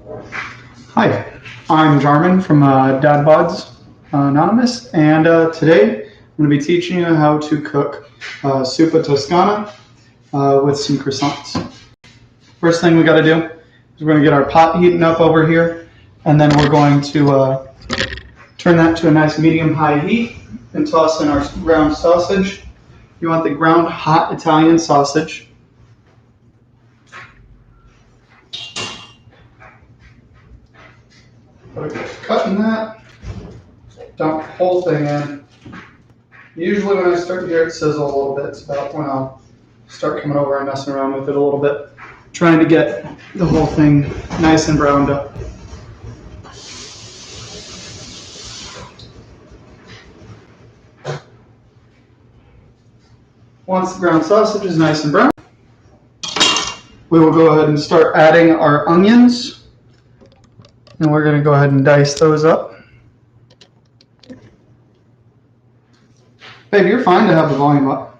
Hi, I'm Jarman from Dad Bods Anonymous, and today I'm going to be teaching you how to cook soup Toscana with some croissants. First thing we got to do is we're going to get our pot heating up over here, and then we're going to turn that to a nice medium-high heat and toss in our ground sausage. You want the ground hot Italian sausage. Cutting that, dump the whole thing in. Usually when I start to hear it sizzle a little bit, it's about when I'll start coming over and messing around with it a little bit, trying to get the whole thing nice and browned up. Once the ground sausage is nice and brown, we will go ahead and start adding our onions. And we're going to go ahead and dice those up. Babe, you're fine to have the volume up.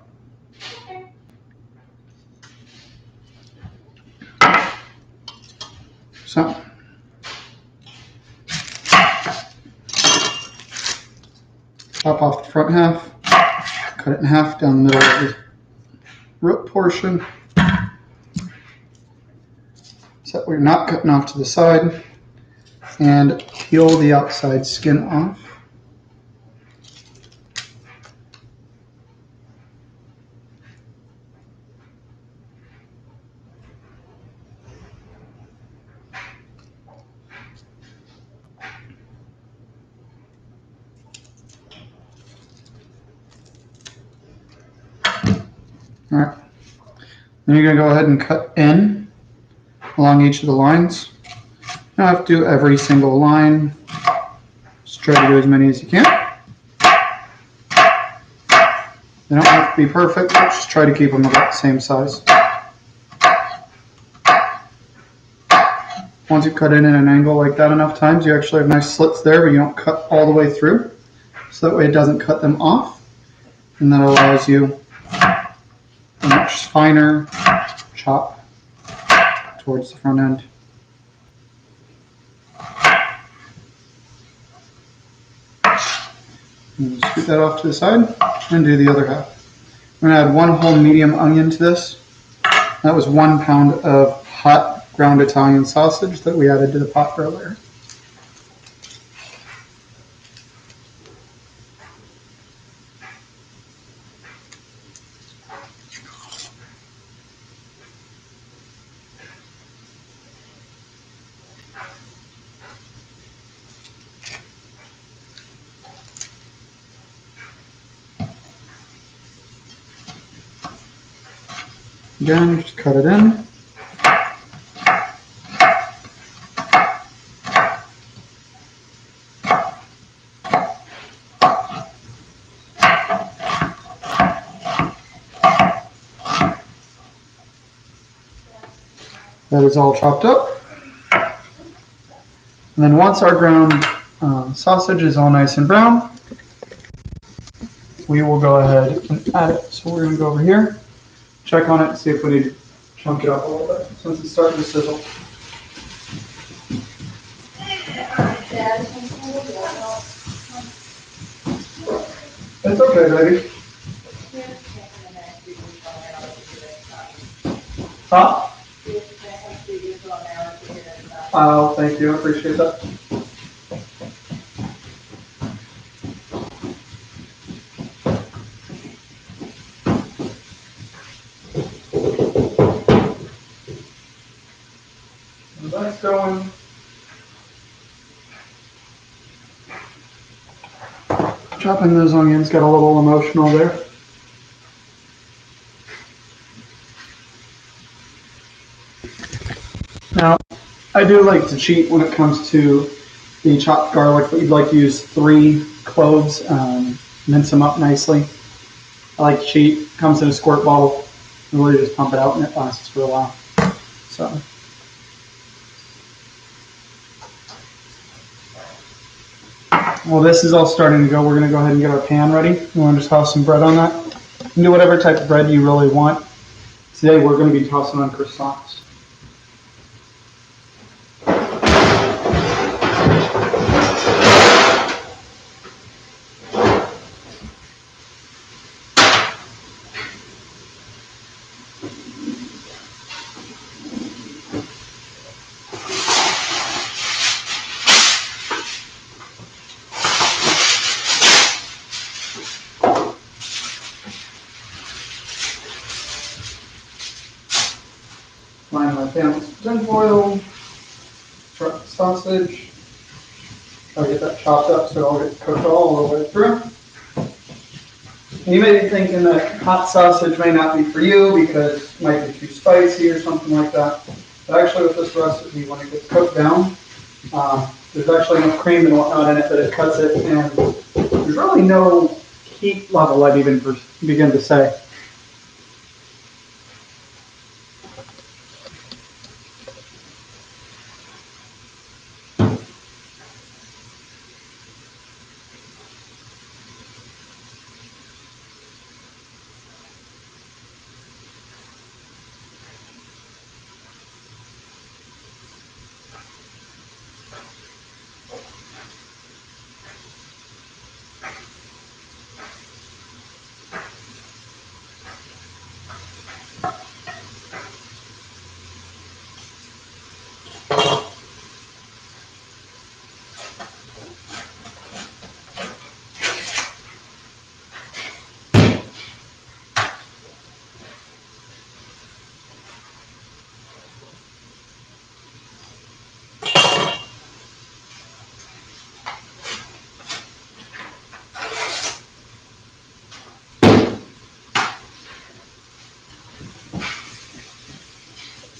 So, chop off the front half, cut it in half down the middle of the root portion. So that we're not cutting off to the side. And peel the outside skin off. All right. Then you're going to go ahead and cut in along each of the lines. You don't have to do every single line. Just try to do as many as you can. They don't have to be perfect, but just try to keep them about the same size. Once you cut in at an angle like that enough times, you actually have nice slits there, but you don't cut all the way through. So that way it doesn't cut them off. And that allows you a much finer chop towards the front end. And scoot that off to the side and do the other half. I'm going to add one whole medium onion to this. That was 1 pound of hot ground Italian sausage that we added to the pot earlier. Again, just cut it in. That is all chopped up. And then once our ground sausage is all nice and brown, we will go ahead and add it. So we're going to go over here. Check on it and see if we need to chunk it up a little bit since it's starting to sizzle. It's okay, baby. Huh? Oh, thank you. I appreciate that. That's going. Chopping those onions got a little emotional there. Now, I do like to cheat when it comes to the chopped garlic, but you'd like to use 3 cloves, mince them up nicely. I like to cheat. Comes in a squirt bottle. You really just pump it out and it lasts for a while. So. Well, this is all starting to go. We're going to go ahead and get our pan ready. We want to just toss some bread on that. You can do whatever type of bread you really want. Today we're going to be tossing on croissants. line my pan with some tinfoil, truck the sausage, try to get that chopped up so it all gets cooked all the way through. You may be thinking that hot sausage may not be for you because it might be too spicy or something like that. But actually with this recipe, when it gets cooked down, there's actually enough cream and whatnot in it that it cuts it, and there's really no heat level I'd even begin to say.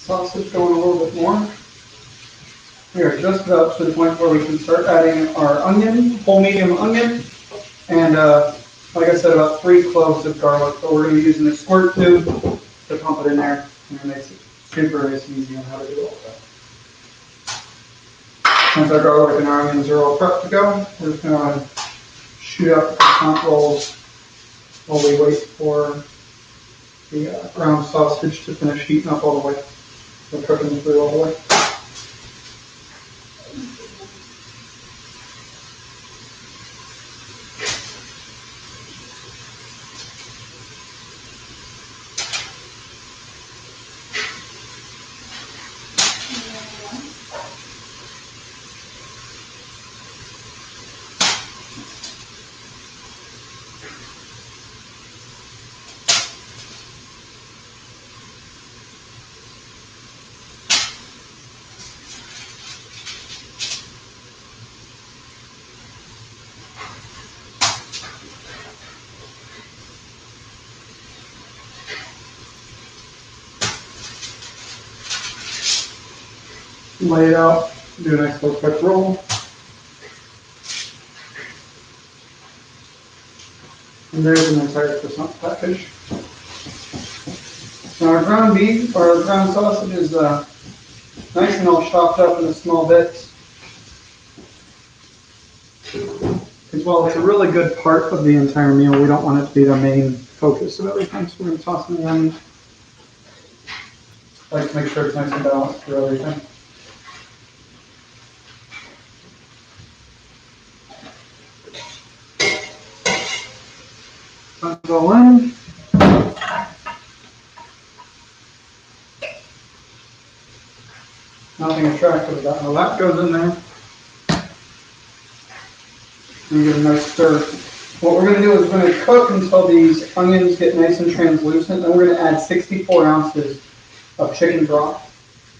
Sausage going a little bit more. We are just about to the point where we can start adding our onion, whole medium onion, and like I said, about 3 cloves of garlic. But we're going to be using a squirt tube to pump it in there, and it makes it super nice and easy on how to do all that. Once our garlic and our onions are all prepped to go, we're just going to shoot out the croissant rolls while we wait for the ground sausage to finish heating up all the way. We're cooking through all the way. Lay it out, do a nice little quick roll. And there's an entire croissant package. Now our ground beef, or our ground sausage is nice and all chopped up into small bits. Because while it's a really good part of the entire meal, we don't want it to be the main focus of everything, so we're going to toss in the onions. Like to make sure it's nice and balanced for everything. Put it all in. Nothing attractive about how that goes in there. And give it a nice stir. What we're going to do is we're going to cook until these onions get nice and translucent, and we're going to add 64 ounces of chicken broth.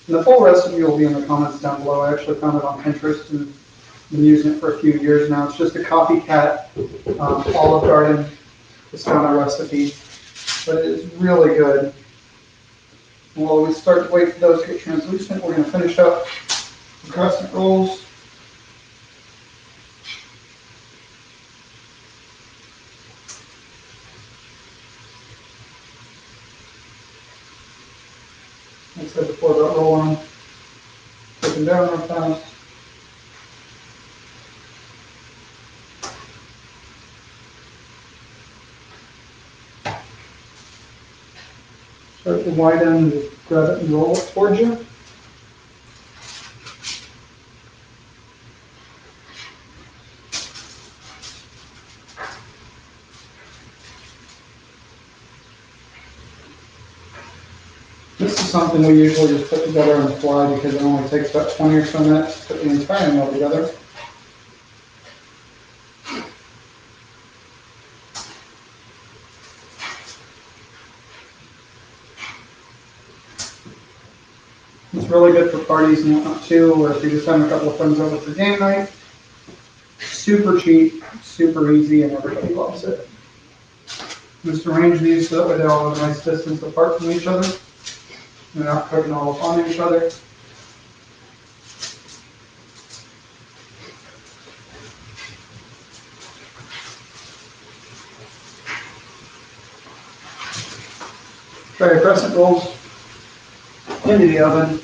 And the full recipe will be in the comments down below. I actually found it on Pinterest and been using it for a few years now. It's just a copycat Olive Garden Tuscana recipe, but it is really good. And while we start to wait for those to get translucent, we're going to finish up the crescent rolls. Like I said before, about roll on, cooking down real fast. Start the wide end, just grab it and roll it towards you. This is something we usually just put together on the fly because it only takes about 20 or so minutes to put the entire meal together. It's really good for parties and whatnot too, or if you're just having a couple of friends over for game night. Super cheap, super easy, and everybody loves it. Just arrange these so that way they're all a nice distance apart from each other. They're not cooking all up on each other. Try your crescent rolls into the oven.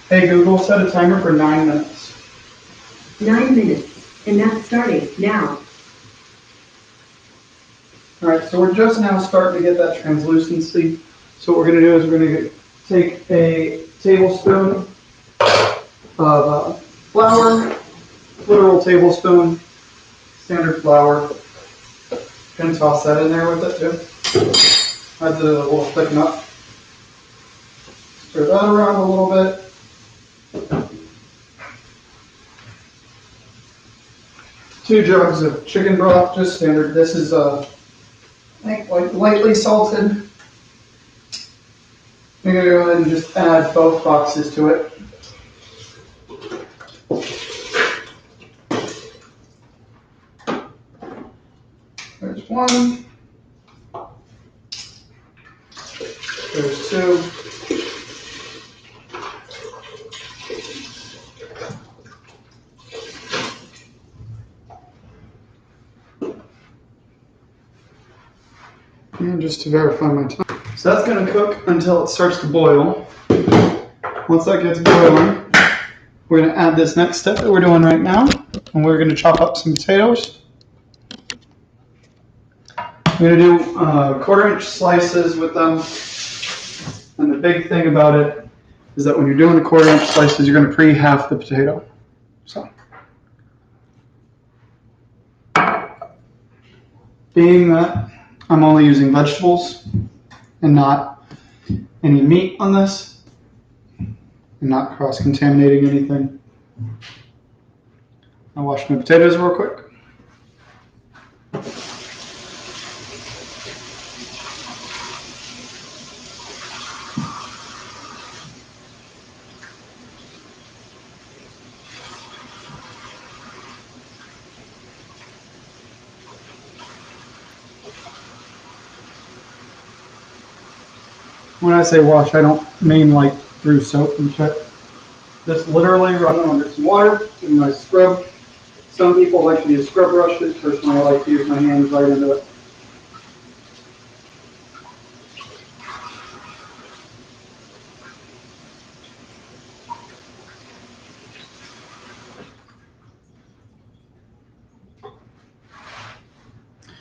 Hey Google, set a timer for 9 minutes. 9 minutes, and that's starting now. Alright, so we're just now starting to get that translucency. So what we're going to do is we're going to take a tablespoon of flour, literal tablespoon, standard flour. Gonna toss that in there with it too. Adds it a little thick enough. Stir that around a little bit. 2 jugs of chicken broth, just standard. This is I think like lightly salted. You're gonna go ahead and just add both boxes to it. There's 1. There's 2. And just to verify my time. So that's going to cook until it starts to boil. Once that gets boiling, we're going to add this next step that we're doing right now. And we're going to chop up some potatoes. We're going to do 1/4-inch slices with them. And the big thing about it is that when you're doing the 1/4-inch slices, you're going to pre-half the potato. So, being that I'm only using vegetables and not any meat on this, and not cross-contaminating anything, I'll wash my potatoes real quick. When I say wash, I don't mean like through soap and shit. Just literally run them under some water, give them a nice scrub. Some people like to use scrub brushes. Personally, I like to use my hands right into it.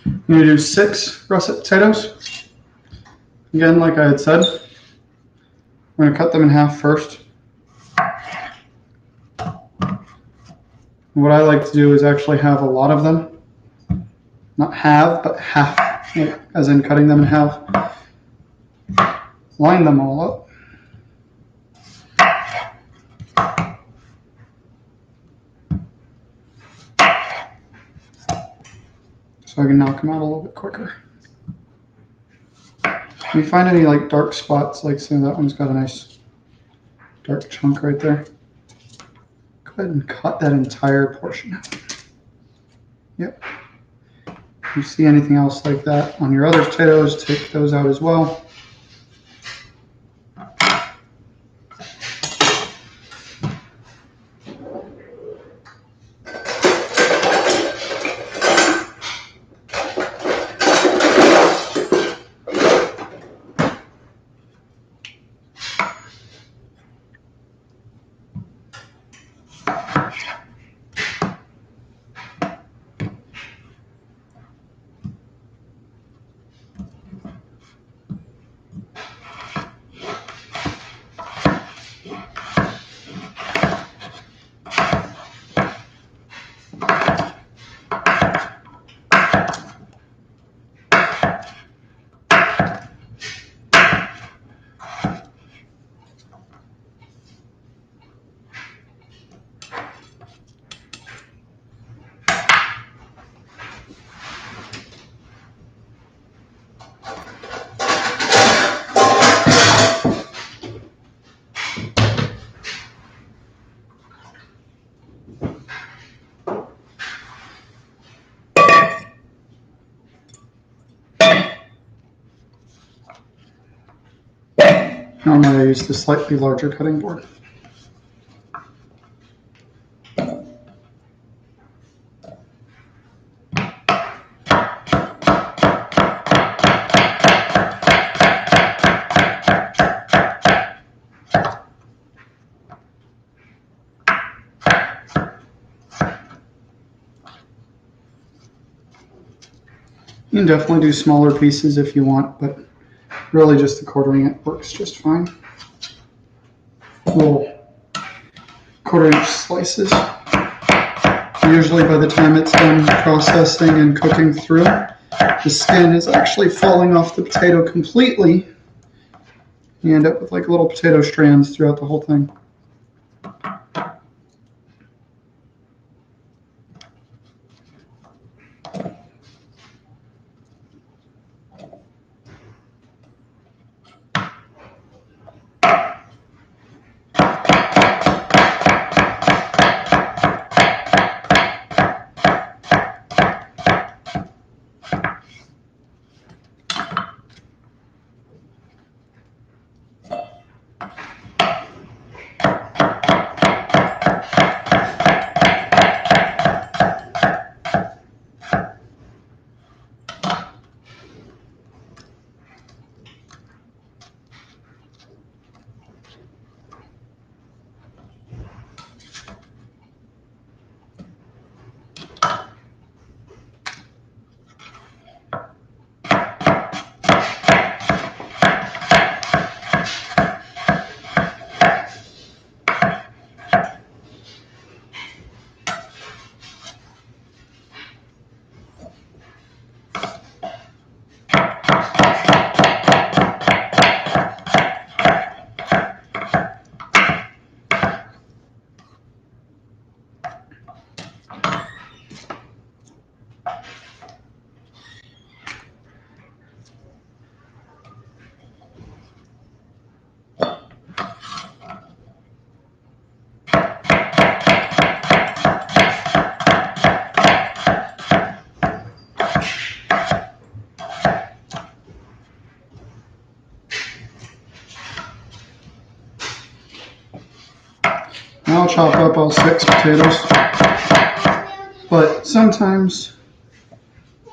I'm going to do 6 russet potatoes. Again, like I had said, we're going to cut them in half first. What I like to do is actually have a lot of them. Not have, but half, as in cutting them in half. Line them all up. So I can knock them out a little bit quicker. If you find any like dark spots, like say that one's got a nice dark chunk right there, go ahead and cut that entire portion out. Yep. If you see anything else like that on your other potatoes, take those out as well. Normally I use the slightly larger cutting board. You can definitely do smaller pieces if you want, but really just the quartering it works just fine. Little quarter-inch slices. Usually by the time it's done processing and cooking through, the skin is actually falling off the potato completely. You end up with like little potato strands throughout the whole thing. Now I'll chop up all 6 potatoes, but sometimes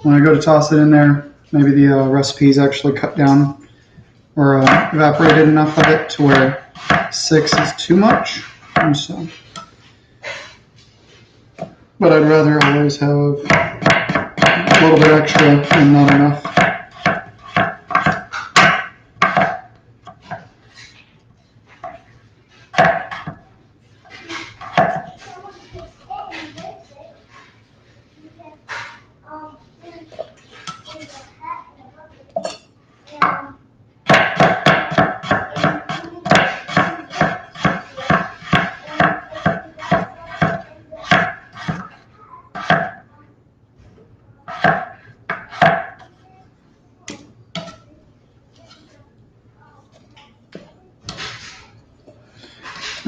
when I go to toss it in there, maybe the recipe's actually cut down or evaporated enough of it to where 6 is too much. And so, but I'd rather always have a little bit extra and not enough.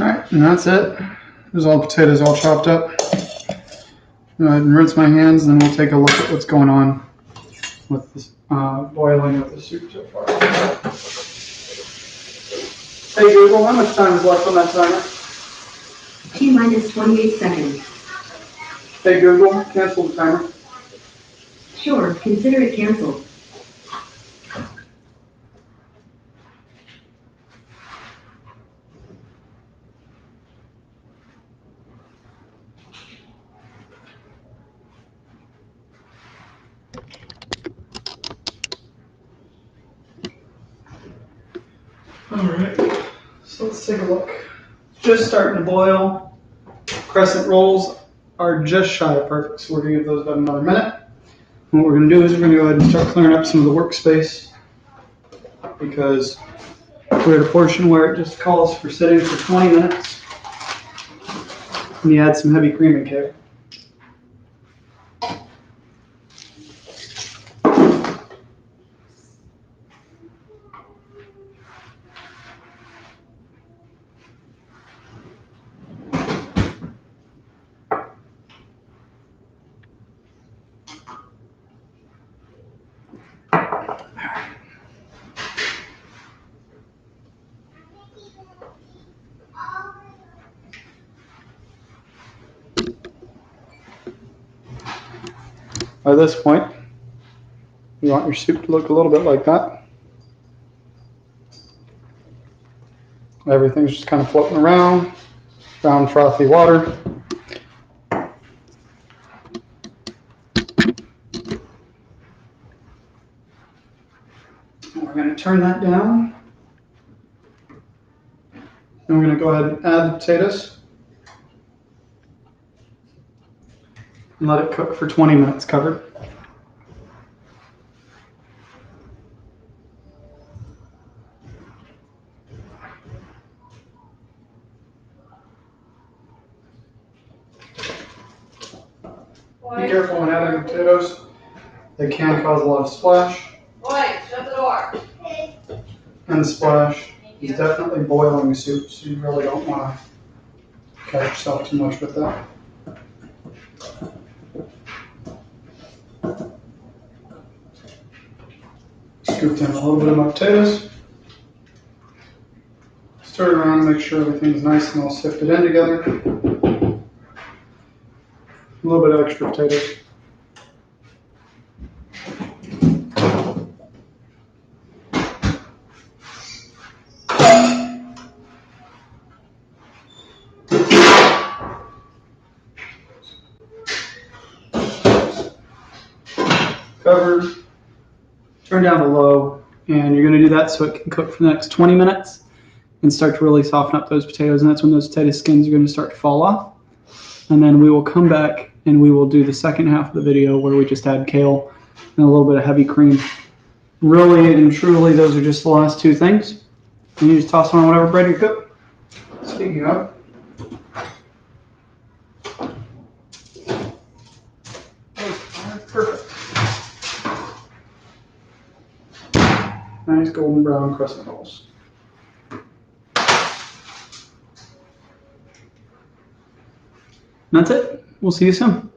Alright, and that's it. There's all the potatoes all chopped up. Go ahead and rinse my hands, and then we'll take a look at what's going on with this boiling of the soup so far. Hey Google, how much time is left on that timer? T-minus 28 seconds. Hey Google, cancel the timer. Sure, consider it canceled. Alright, so let's take a look. Just starting to boil. Crescent rolls are just shy of perfect, so we're going to give those about another minute. And what we're going to do is we're going to go ahead and start clearing up some of the workspace, because we're at a portion where it just calls for sitting for 20 minutes. And you add some heavy cream and cake. By this point, you want your soup to look a little bit like that. Everything's just kind of floating around, brown frothy water. And we're going to turn that down. And we're going to go ahead and add the potatoes. And let it cook for 20 minutes covered. Be careful when adding potatoes. They can cause a lot of splash. Boy, shut the door. And splash is definitely boiling soup, so you really don't want to catch yourself too much with that. Scooped in a little bit of my potatoes. Stir it around and make sure everything's nice and all sifted in together. A little bit of extra potatoes. Cover, turn down to low, and you're going to do that so it can cook for the next 20 minutes and start to really soften up those potatoes, and that's when those potato skins are going to start to fall off. And then we will come back and we will do the second half of the video where we just add kale and a little bit of heavy cream. Really and truly, those are just the last two things. And you just toss on whatever bread you cook. Speaking of, perfect. Nice golden brown crescent rolls. That's it. We'll see you soon.